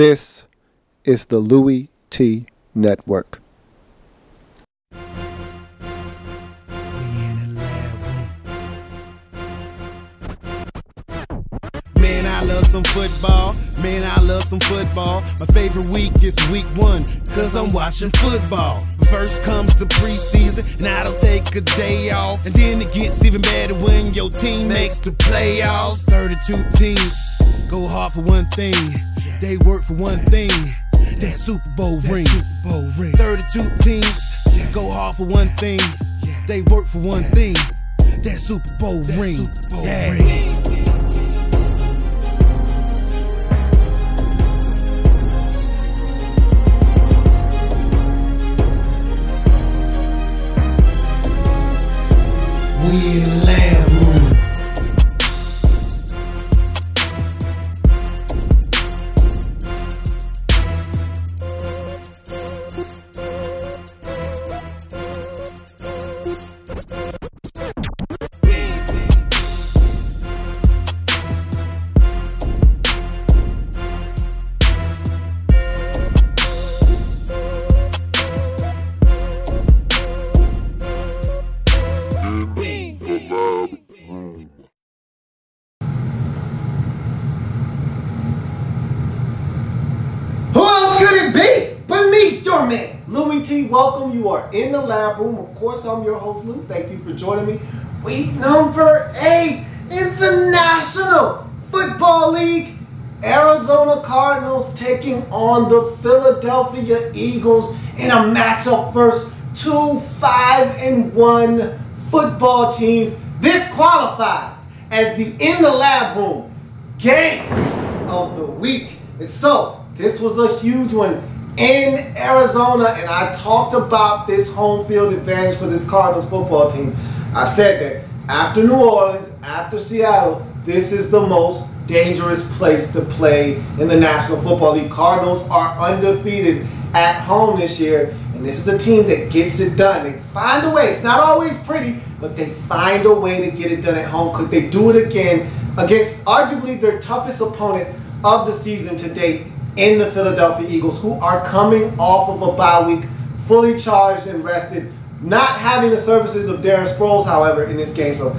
This is the Louie T Network. Man, I love some football. Man, I love some football. My favorite week is week 1, cause I'm watching football. But first comes the preseason, and I don't take a day off. And then it gets even better when your team makes the playoffs. 32 teams go hard for one thing. They work for one thing. That Super Bowl ring. 32 teams go hard for one thing. They work for one thing. That Super Bowl ring. We in the lab room. Louie T, welcome. You are in the lab room. Of course, I'm your host, Lou. Thank you for joining me. Week number 8 in the National Football League. Arizona Cardinals taking on the Philadelphia Eagles in a matchup versus 2 5-1 football teams. This qualifies as the in the lab room game of the week. And so, this was a huge one in Arizona, and I talked about this home field advantage for this Cardinals football team. I said that after New Orleans, after Seattle, this is the most dangerous place to play in the National Football League. Cardinals are undefeated at home this year, and this is a team that gets it done. They find a way. It's not always pretty, but they find a way to get it done at home. Could they do it again against arguably their toughest opponent of the season to date, in the Philadelphia Eagles, who are coming off of a bye week, fully charged and rested, not having the services of Darren Sproles, however, in this game. So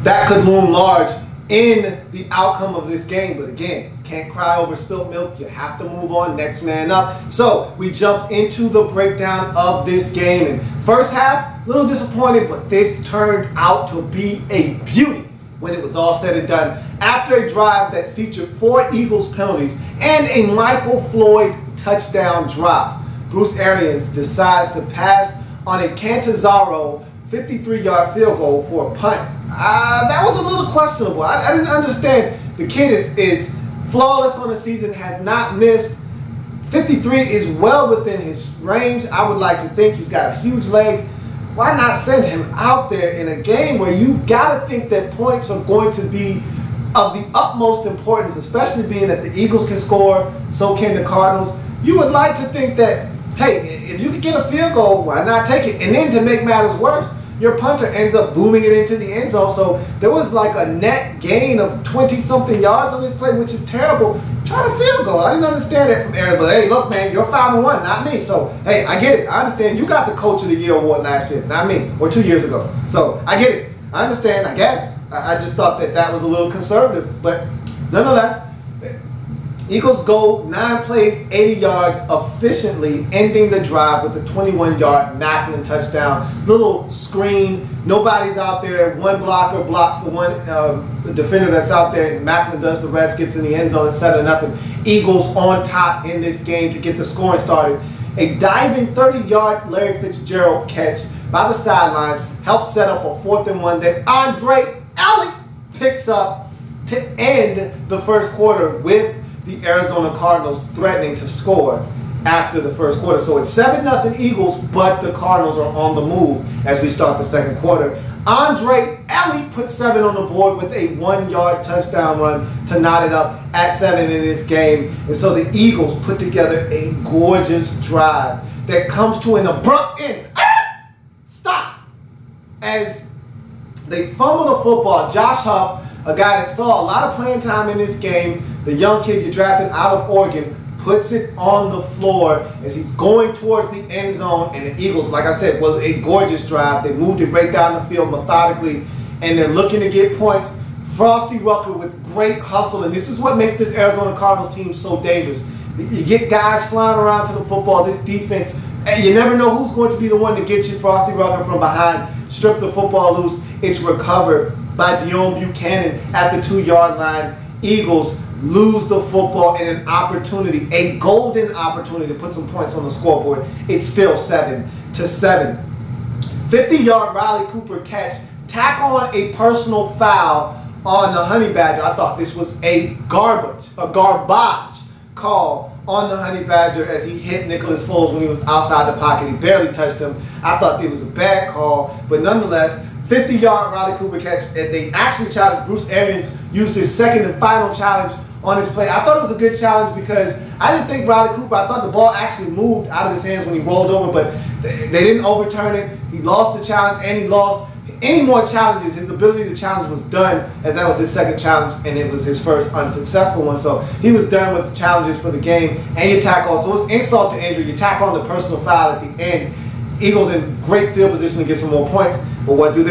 that could loom large in the outcome of this game. But again, can't cry over spilt milk. You have to move on, next man up. So we jump into the breakdown of this game. And first half, a little disappointing, but this turned out to be a beauty when it was all said and done. After a drive that featured 4 Eagles penalties and a Michael Floyd touchdown drop, Bruce Arians decides to pass on a Catanzaro 53-yard field goal for a punt. That was a little questionable. I didn't understand. The kid is flawless on the season, has not missed. 53 is well within his range. I would like to think he's got a huge leg. Why not send him out there in a game where you got to think that points are going to be of the utmost importance, especially being that the Eagles can score, so can the Cardinals. You would like to think that, hey, if you could get a field goal, why not take it? And then to make matters worse, your punter ends up booming it into the end zone. So there was like a net gain of 20-something yards on this play, which is terrible. Try to field goal. I didn't understand that from Aaron, but hey, look, man, you're 5-1, not me. So, hey, I get it. I understand. You got the Coach of the Year award last year, not me, or 2 years ago. So, I get it. I understand, I guess. I just thought that that was a little conservative. But nonetheless, Eagles go 9 plays, 80 yards efficiently, ending the drive with a 21-yard Macklin touchdown. Little screen. Nobody's out there. One blocker blocks the one defender that's out there, and Macklin does the rest, gets in the end zone, and 7-0. Eagles on top in this game to get the scoring started. A diving 30-yard Larry Fitzgerald catch by the sidelines helps set up a 4th and 1 that Andre L.A.B picks up to end the first quarter, with the Arizona Cardinals threatening to score after the first quarter. So it's 7-0 Eagles, but the Cardinals are on the move as we start the second quarter. Andre L.A.B put 7 on the board with a 1-yard touchdown run to knot it up at 7 in this game. And so the Eagles put together a gorgeous drive that comes to an abrupt end. Stop! As they fumble the football, Josh Huff, a guy that saw a lot of playing time in this game, the young kid you drafted out of Oregon, puts it on the floor as he's going towards the end zone, and the Eagles, like I said, was a gorgeous drive. They moved it right down the field methodically, and they're looking to get points. Frosty Rucker with great hustle, and this is what makes this Arizona Cardinals team so dangerous. You get guys flying around to the football, this defense, and you never know who's going to be the one to get you. Frosty Rucker from behind, strip the football loose. It's recovered by Dion Buchanan at the 2-yard line. Eagles lose the football in an opportunity, a golden opportunity to put some points on the scoreboard. It's still 7-7. 50-yard Riley Cooper catch, tack on a personal foul on the Honey Badger. I thought this was a garbage call on the Honey Badger as he hit Nicholas Foles when he was outside the pocket. He barely touched him. I thought it was a bad call, but nonetheless, 50-yard Riley Cooper catch, and they actually challenged. Bruce Arians used his second and final challenge on his play. I thought it was a good challenge because I didn't think Riley Cooper, I thought the ball actually moved out of his hands when he rolled over, but they didn't overturn it. He lost the challenge, and he lost any more challenges. His ability to challenge was done, as that was his second challenge, and it was his first unsuccessful one. So he was done with the challenges for the game, and you tack on. So it's insult to injury. You tack on the personal foul at the end. Eagles in great field position to get some more points, but what do?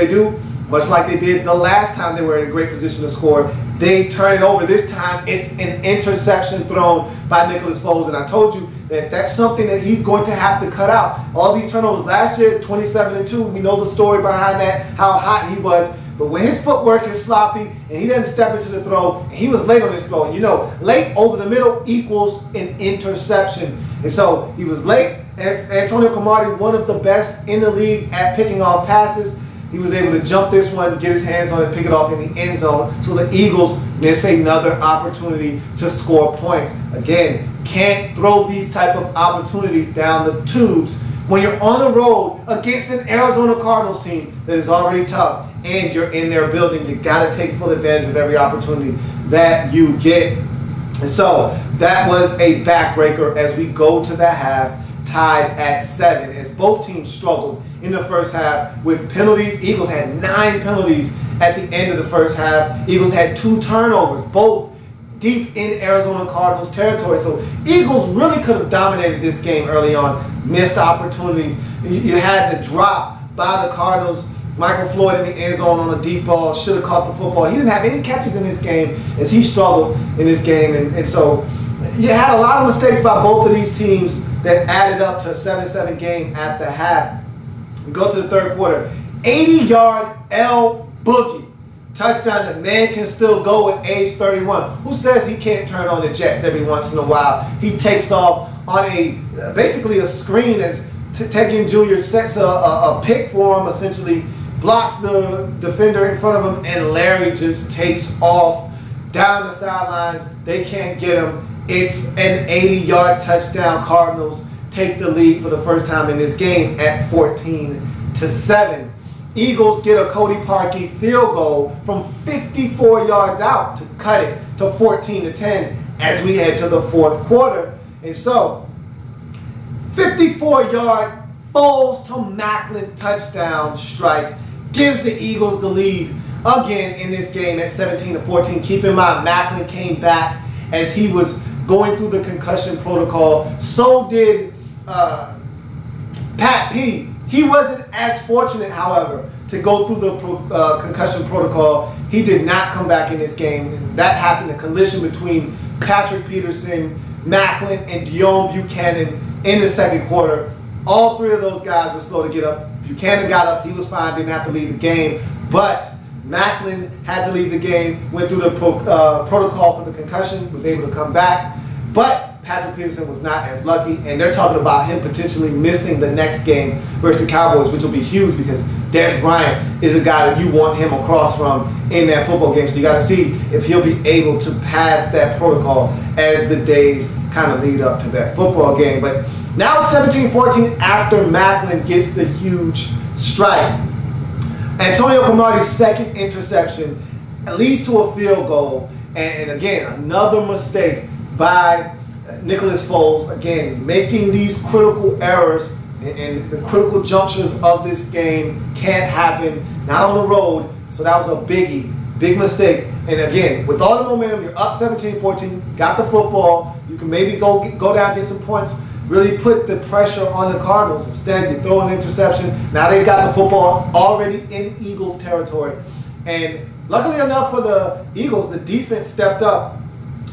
Much like they did the last time they were in a great position to score, they turn it over. This time it's an interception thrown by Nicholas Foles, and I told you that that's something that he's going to have to cut out. All these turnovers last year, 27-2, we know the story behind that, how hot he was. But when his footwork is sloppy and he doesn't step into the throw, and he was late on this throw, you know, late over the middle equals an interception. And so he was late. Antonio Cromartie, one of the best in the league at picking off passes. He was able to jump this one, get his hands on it, pick it off in the end zone. So the Eagles miss another opportunity to score points. Again, can't throw these type of opportunities down the tubes when you're on the road against an Arizona Cardinals team that is already tough and you're in their building. You got to take full advantage of every opportunity that you get. And so that was a backbreaker as we go to the half, tied at 7, as both teams struggled in the first half with penalties. Eagles had 9 penalties at the end of the first half. Eagles had 2 turnovers, both deep in Arizona Cardinals territory. So Eagles really could have dominated this game early on, missed opportunities. You had the drop by the Cardinals. Michael Floyd in the end zone on a deep ball, should have caught the football. He didn't have any catches in this game as he struggled in this game. And so you had a lot of mistakes by both of these teams that added up to a 7-7 game at the half. We go to the third quarter. 80-yard L.B. touchdown. The man can still go at age 31. Who says he can't turn on the jets every once in a while? He takes off on basically a screen as Tegan Jr. sets a pick for him, essentially blocks the defender in front of him, and Larry just takes off down the sidelines. They can't get him. It's an 80-yard touchdown. Cardinals take the lead for the first time in this game at 14-7. Eagles get a Cody Parkey field goal from 54 yards out to cut it to 14-10 as we head to the fourth quarter. And so, 54-yard Foles to Macklin touchdown strike gives the Eagles the lead again in this game at 17-14. Keep in mind, Macklin came back as he was going through the concussion protocol. So did Pat P. He wasn't as fortunate, however, to go through the concussion protocol. He did not come back in this game. That happened, a collision between Patrick Peterson, Macklin, and Dion Buchanan in the second quarter. All 3 of those guys were slow to get up. Buchanan got up, he was fine, didn't have to leave the game. But Macklin had to leave the game, went through the protocol for the concussion, was able to come back. But Patrick Peterson was not as lucky, and they're talking about him potentially missing the next game versus the Cowboys, which will be huge because Des Bryant is a guy that you want him across from in that football game. So you got to see if he'll be able to pass that protocol as the days kind of lead up to that football game. But now it's 17-14 after Macklin gets the huge strike. Antonio Cromartie's second interception leads to a field goal, and again, another mistake by Nicholas Foles, again, making these critical errors and the critical junctures of this game can't happen, not on the road. So that was a big mistake And again, with all the momentum, you're up 17-14, got the football. You can maybe go down, get some points, really put the pressure on the Cardinals. Instead, you throw an interception. Now they've got the football already in Eagles territory. And luckily enough for the Eagles, the defense stepped up.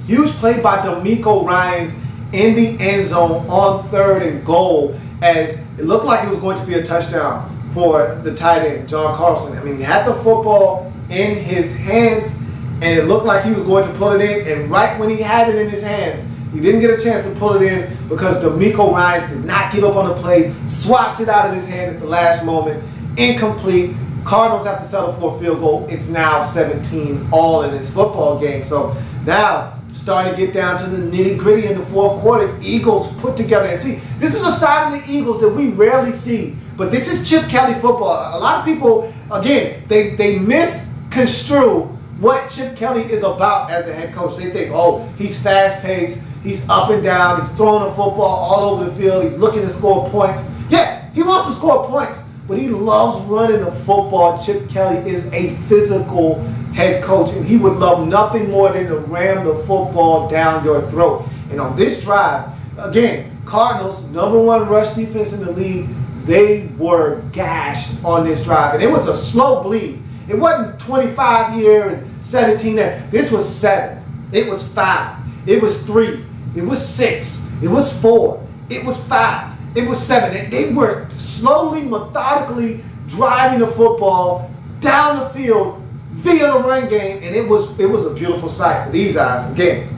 Huge play by D'Amico Ryans in the end zone on 3rd and goal, as it looked like it was going to be a touchdown for the tight end, John Carlson. I mean, he had the football in his hands, and it looked like he was going to pull it in, and right when he had it in his hands, he didn't get a chance to pull it in because D'Amico Ryans did not give up on the play, swats it out of his hand at the last moment, incomplete. Cardinals have to settle for a field goal. It's now 17-all in this football game. So now, starting to get down to the nitty-gritty in the 4th quarter, Eagles put together. And see, this is a side of the Eagles that we rarely see, but this is Chip Kelly football. A lot of people, again, they misconstrue what Chip Kelly is about as a head coach. They think, oh, he's fast-paced, he's up and down, he's throwing the football all over the field, he's looking to score points. Yeah, he wants to score points, but he loves running the football. Chip Kelly is a physical head coach, and he would love nothing more than to ram the football down your throat. And on this drive, again, Cardinals, #1 rush defense in the league, they were gashed on this drive. And it was a slow bleed. It wasn't 25 here and 17 there. This was 7. It was 5. It was 3. It was 6. It was 4. It was 5. It was 7. They were slowly, methodically driving the football down the field via the run game, and it was a beautiful sight for these eyes. Again,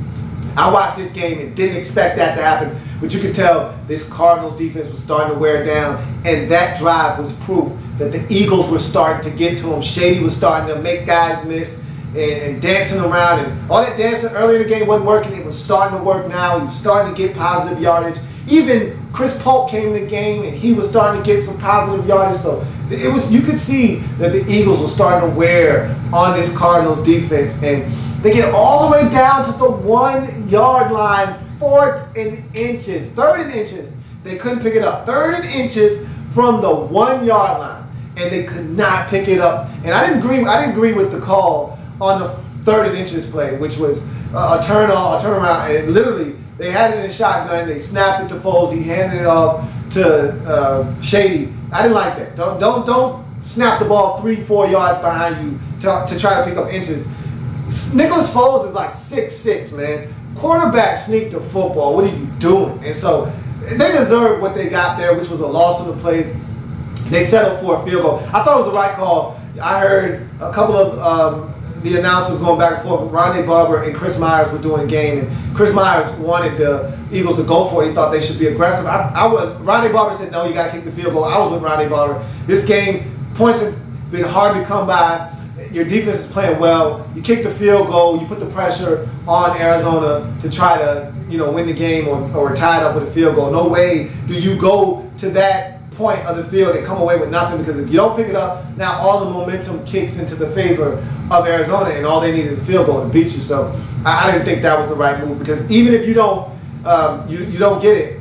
I watched this game and didn't expect that to happen, but you could tell this Cardinals defense was starting to wear down, and that drive was proof that the Eagles were starting to get to him. Shady was starting to make guys miss and dancing around, and all that dancing earlier in the game wasn't working. It was starting to work now. He was starting to get positive yardage. Even Chris Polk came in the game, and he was starting to get some positive yardage. So you could see that the Eagles were starting to wear on this Cardinals defense, and they get all the way down to the 1-yard line, 4th and inches, 3rd and inches. They couldn't pick it up. 3rd and inches from the 1-yard line, and they could not pick it up. And I didn't agree with the call on the 3rd and inches play, which was a turnaround, and literally they had it in a shotgun. They snapped it to Foles. He handed it off to Shady. I didn't like that. Don't snap the ball 3-4 yards behind you to try to pick up inches. Nicholas Foles is like 6'6", man. Quarterback sneak the football. What are you doing? And so they deserved what they got there, which was a loss on the play. They settled for a field goal. I thought it was the right call. I heard a couple of the announcers going back and forth. Ronnie Barber and Chris Myers were doing a game, and Chris Myers wanted the Eagles to go for it. He thought they should be aggressive. Ronnie Barber said, no, you got to kick the field goal. I was with Ronnie Barber. This game, points have been hard to come by. Your defense is playing well. You kick the field goal. You put the pressure on Arizona to try to, win the game or tie it up with a field goal. No way do you go to that point of the field and come away with nothing, because if you don't pick it up, now all the momentum kicks into the favor of Arizona, and all they need is a field goal to beat you. So I didn't think that was the right move, because even if you don't you don't get it,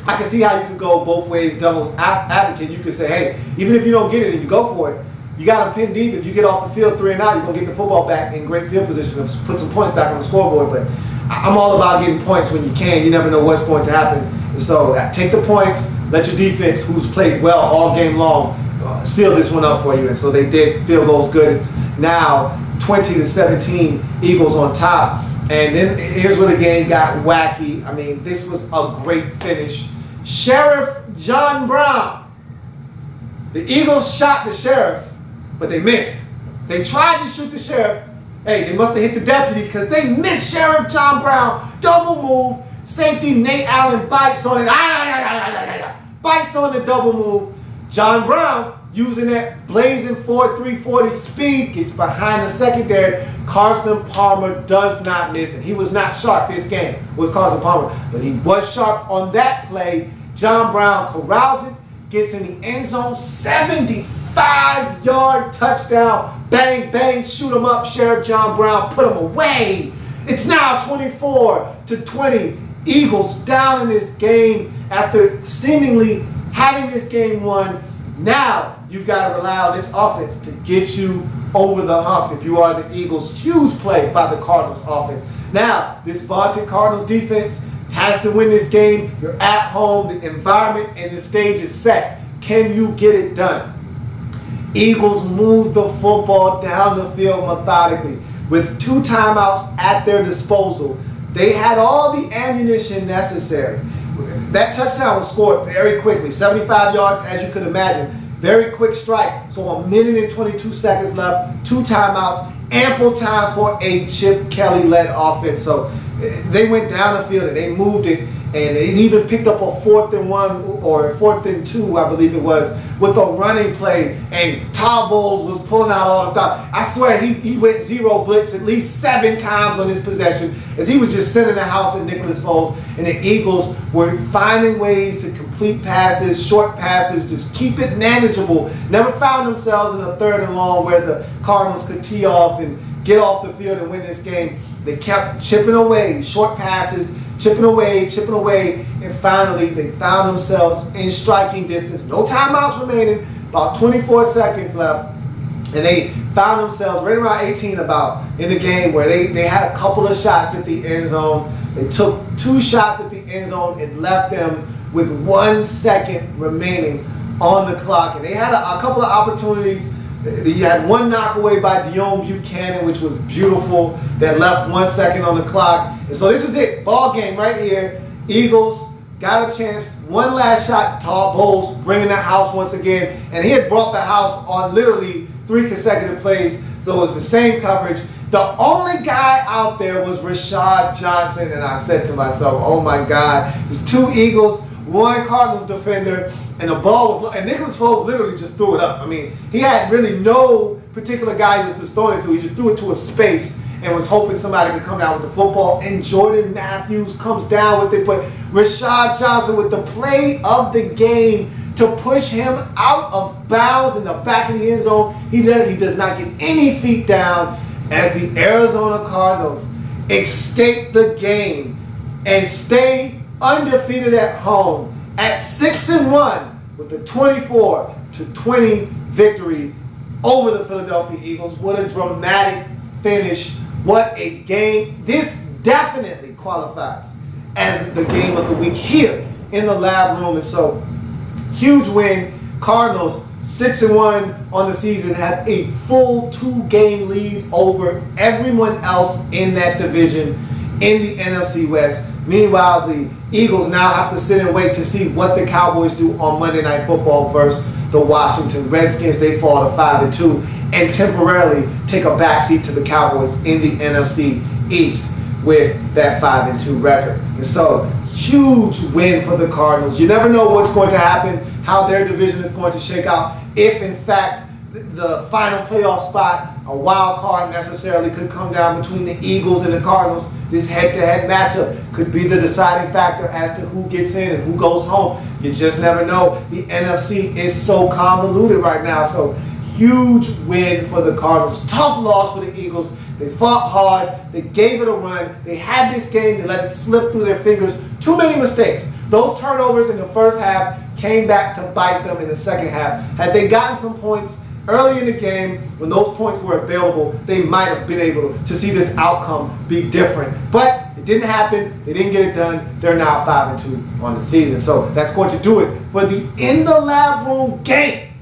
I can see how you could go both ways. Devil's advocate, you could say, hey, even if you don't get it and you go for it, you got them pinned deep. If you get off the field 3 and out, you're going to get the football back in great field position and put some points back on the scoreboard. But I'm all about getting points when you can. You never know what's going to happen. And so take the points, let your defense, who's played well all game long, seal this one up for you. And so they did. Field goal's good. It's now 20-17, Eagles on top. And then here's where the game got wacky. I mean, this was a great finish. Sheriff John Brown. The Eagles shot the sheriff, but they missed. They tried to shoot the sheriff. Hey, they must have hit the deputy, because they missed Sheriff John Brown. Double move. Safety Nate Allen bites on it. Bites on the double move. John Brown, using that blazing 4.3 40 speed, gets behind the secondary. Carson Palmer does not miss it. He was not sharp this game, was Carson Palmer, but he was sharp on that play. John Brown corrals it, gets in the end zone, 75-yard touchdown. Bang, bang, shoot him up. Sheriff John Brown put him away. It's now 24-20. Eagles down in this game after seemingly having this game won. Now you've got to rely on this offense to get you over the hump if you are the Eagles. Huge play by the Cardinals offense. Now, this vaunted Cardinals defense has to win this game. You're at home, the environment and the stage is set. Can you get it done? Eagles move the football down the field methodically. With 2 timeouts at their disposal, they had all the ammunition necessary. That touchdown was scored very quickly, 75 yards as you could imagine. Very quick strike. So 1 minute and 22 seconds left, 2 timeouts, ample time for a Chip Kelly-led offense. So they went down the field and they moved it, and they even picked up a 4th and 1 or 4th and 2, I believe it was, with a running play, and Todd Bowles was pulling out all the stuff. I swear he went 0 blitz at least 7 times on his possession as he was just sending the house at Nicholas Foles, and the Eagles were finding ways to complete passes, short passes, just keep it manageable. Never found themselves in a 3rd and long where the Cardinals could tee off and get off the field and win this game. They kept chipping away, short passes, chipping away, and finally they found themselves in striking distance. No timeouts remaining, about 24 seconds left, and they found themselves right around 18 about in the game where they had a couple of shots at the end zone. They took 2 shots at the end zone and left them with 1 second remaining on the clock. And they had a couple of opportunities. You had one knockaway by Dion Buchanan, which was beautiful, that left 1 second on the clock. And so this was it, ball game right here. Eagles got a chance, one last shot. Todd Bowles bringing the house once again, and he had brought the house on literally 3 consecutive plays, so it was the same coverage. The only guy out there was Rashad Johnson, and I said to myself, oh my God, there's 2 Eagles, 1 Cardinals defender, and the ball was, and Nicholas Foles literally just threw it up. I mean, he had really no particular guy he was just throwing it to. He just threw it to a space and was hoping somebody could come down with the football. And Jordan Matthews comes down with it, but Rashad Johnson with the play of the game to push him out of bounds in the back of the end zone. He does not get any feet down as the Arizona Cardinals escape the game and stay undefeated at home at 6-1 with a 24-20 victory over the Philadelphia Eagles. What a dramatic finish. What a game. This definitely qualifies as the game of the week here in the Lab room. And so, huge win. Cardinals 6-1 on the season, had a full 2-game lead over everyone else in that division in the NFC West. Meanwhile, the Eagles now have to sit and wait to see what the Cowboys do on Monday Night Football versus the Washington Redskins. They fall to 5-2 and temporarily take a backseat to the Cowboys in the NFC East with that 5-2 record. And so, huge win for the Cardinals. You never know what's going to happen, how their division is going to shake out. If, in fact, the final playoff spot, a wild card necessarily could come down between the Eagles and the Cardinals. This head-to-head matchup could be the deciding factor as to who gets in and who goes home. You just never know. The NFC is so convoluted right now. So, huge win for the Cardinals. Tough loss for the Eagles. They fought hard. They gave it a run. They had this game. They let it slip through their fingers. Too many mistakes. Those turnovers in the first half came back to bite them in the second half. Had they gotten some points early in the game, when those points were available, they might have been able to see this outcome be different. But it didn't happen. They didn't get it done. They're now 5-2 on the season. So that's going to do it for the In the Lab Room game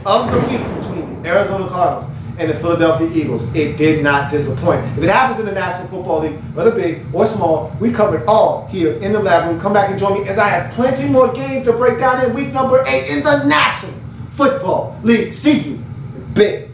of the week between the Arizona Cardinals and the Philadelphia Eagles. It did not disappoint. If it happens in the National Football League, whether big or small, we cover it all here in the Lab Room. Come back and join me as I have plenty more games to break down in week number 8 in the National Football League. See you in big.